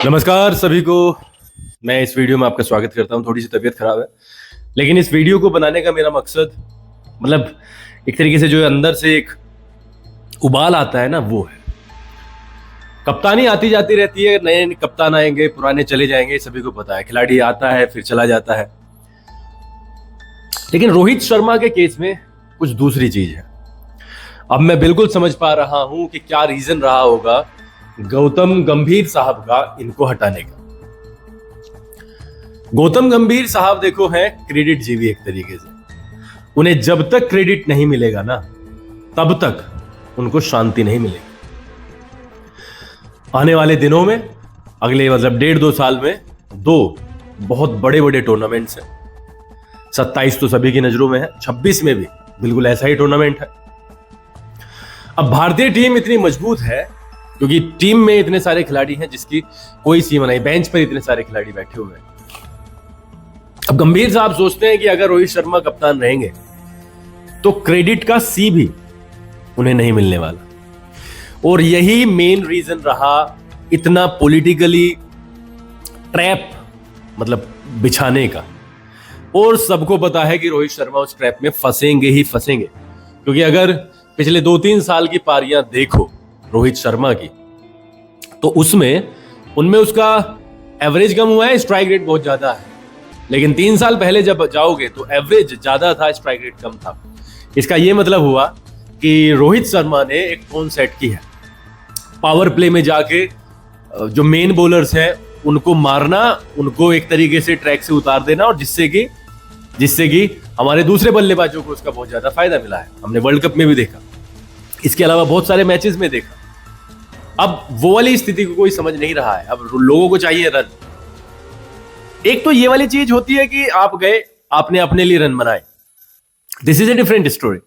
नमस्कार सभी को। मैं इस वीडियो में आपका स्वागत करता हूं। थोड़ी सी तबीयत खराब है, लेकिन इस वीडियो को बनाने का मेरा मकसद मतलब एक तरीके से जो अंदर से एक उबाल आता है ना, वो है। कप्तानी आती जाती रहती है, नए कप्तान आएंगे, पुराने चले जाएंगे, सभी को पता है। खिलाड़ी आता है फिर चला जाता है, लेकिन रोहित शर्मा के केस में कुछ दूसरी चीज है। अब मैं बिल्कुल समझ पा रहा हूं कि क्या रीजन रहा होगा गौतम गंभीर साहब का इनको हटाने का। गौतम गंभीर साहब देखो हैं क्रेडिट जीवी एक तरीके से। उन्हें जब तक क्रेडिट नहीं मिलेगा ना, तब तक उनको शांति नहीं मिलेगी। आने वाले दिनों में, अगले मतलब 1.5-2 साल में, 2 बहुत बड़े बड़े टूर्नामेंट्स हैं। 27 तो सभी की नजरों में है, 26 में भी बिल्कुल ऐसा ही टूर्नामेंट है। अब भारतीय टीम इतनी मजबूत है क्योंकि टीम में इतने सारे खिलाड़ी हैं जिसकी कोई सीमा नहीं। बेंच पर इतने सारे खिलाड़ी बैठे हुए हैं। अब गंभीर साहब सोचते हैं कि अगर रोहित शर्मा कप्तान रहेंगे तो क्रेडिट का सी भी उन्हें नहीं मिलने वाला। और यही मेन रीजन रहा इतना पॉलिटिकली ट्रैप मतलब बिछाने का। और सबको पता है कि रोहित शर्मा उस ट्रैप में फंसेंगे ही फंसेंगे, क्योंकि अगर पिछले 2-3 साल की पारियां देखो रोहित शर्मा की, तो उनमें उसका एवरेज कम हुआ है, स्ट्राइक रेट बहुत ज्यादा है। लेकिन 3 साल पहले जब जाओगे तो एवरेज ज्यादा था, स्ट्राइक रेट कम था। इसका यह मतलब हुआ कि रोहित शर्मा ने एक टोन सेट की है। पावर प्ले में जाके जो मेन बॉलर्स हैं उनको मारना, उनको एक तरीके से ट्रैक से उतार देना, और जिससे कि हमारे दूसरे बल्लेबाजों को उसका बहुत ज्यादा फायदा मिला है। हमने वर्ल्ड कप में भी देखा, इसके अलावा बहुत सारे मैचेस में देखा। अब वो वाली स्थिति को कोई समझ नहीं रहा है। अब लोगों को चाहिए रन। एक तो ये वाली चीज होती है कि आप गए, आपने अपने लिए रन बनाए, this is a different story.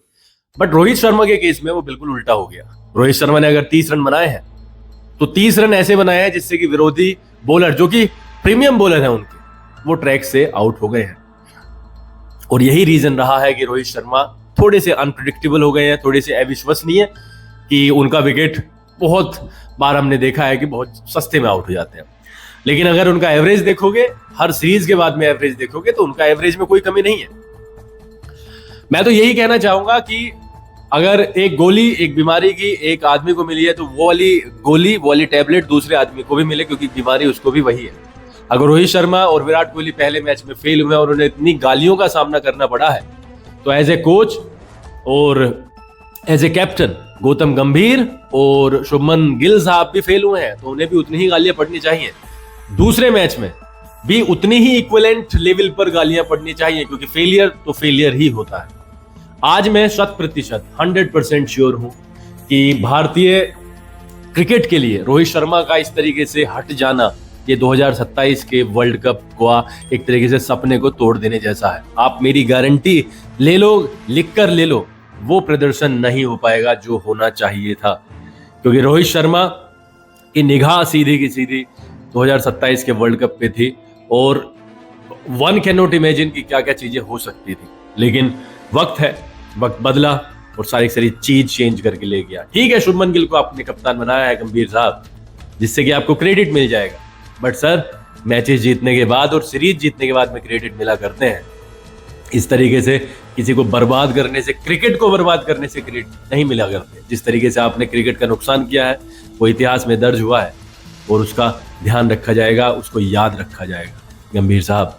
But Rohit Sharma के केस में वो बिल्कुल उल्टा हो गया। रोहित शर्मा ने अगर 30 रन बनाए हैं तो 30 रन ऐसे बनाए हैं जिससे कि विरोधी बॉलर, जो कि प्रीमियम बॉलर है उनके, वो ट्रैक से आउट हो गए हैं। और यही रीजन रहा है कि रोहित शर्मा थोड़े से अनप्रिडिक्टेबल हो गए हैं, थोड़े से अविश्वसनीय, कि उनका विकेट बहुत बार हमने देखा है कि बहुत सस्ते में आउट हो जाते हैं। लेकिन अगर उनका एवरेज देखोगे, हर सीरीज के बाद में एवरेज देखोगे, तो उनका एवरेज में कोई कमी नहीं है। मैं तो यही कहना चाहूंगा कि अगर एक गोली एक बीमारी की एक आदमी को मिली है तो वो वाली गोली, वो वाली टैबलेट दूसरे आदमी को भी मिले, क्योंकि बीमारी उसको भी वही है। अगर रोहित शर्मा और विराट कोहली पहले मैच में फेल हुए और उन्हें इतनी गालियों का सामना करना पड़ा है, तो एज ए कोच और एज ए कैप्टन गौतम गंभीर और शुभमन गिल साहब भी फेल हुए हैं, तो उन्हें भी उतनी ही गालियां पड़नी चाहिए। दूसरे मैच में भी उतनी ही इक्विवेलेंट लेवल पर गालियां पड़नी चाहिए, क्योंकि फेलियर तो फेलियर ही होता है। आज मैं 100% श्योर हूं कि भारतीय क्रिकेट के लिए रोहित शर्मा का इस तरीके से हट जाना, ये 2027 के वर्ल्ड कप को एक तरीके से सपने को तोड़ देने जैसा है। आप मेरी गारंटी ले लो, लिख कर ले लो, वो प्रदर्शन नहीं हो पाएगा जो होना चाहिए था। क्योंकि रोहित शर्मा की निगाह सीधी की सीधी 2027 के वर्ल्ड कप पे थी, और वन कैन नॉट इमेजिन कि क्या क्या चीजें हो सकती थी। लेकिन वक्त है, वक्त बदला और सारी चीज चेंज करके ले गया। ठीक है, शुभमन गिल को आपने कप्तान बनाया है गंभीर साहब, जिससे कि आपको क्रेडिट मिल जाएगा। बट सर, मैचेस जीतने के बाद और सीरीज जीतने के बाद में क्रेडिट मिला करते हैं। इस तरीके से किसी को बर्बाद करने से, क्रिकेट को बर्बाद करने से क्रेडिट नहीं मिला करते। जिस तरीके से आपने क्रिकेट का नुकसान किया है वो इतिहास में दर्ज हुआ है, और उसका ध्यान रखा जाएगा, उसको याद रखा जाएगा गंभीर साहब।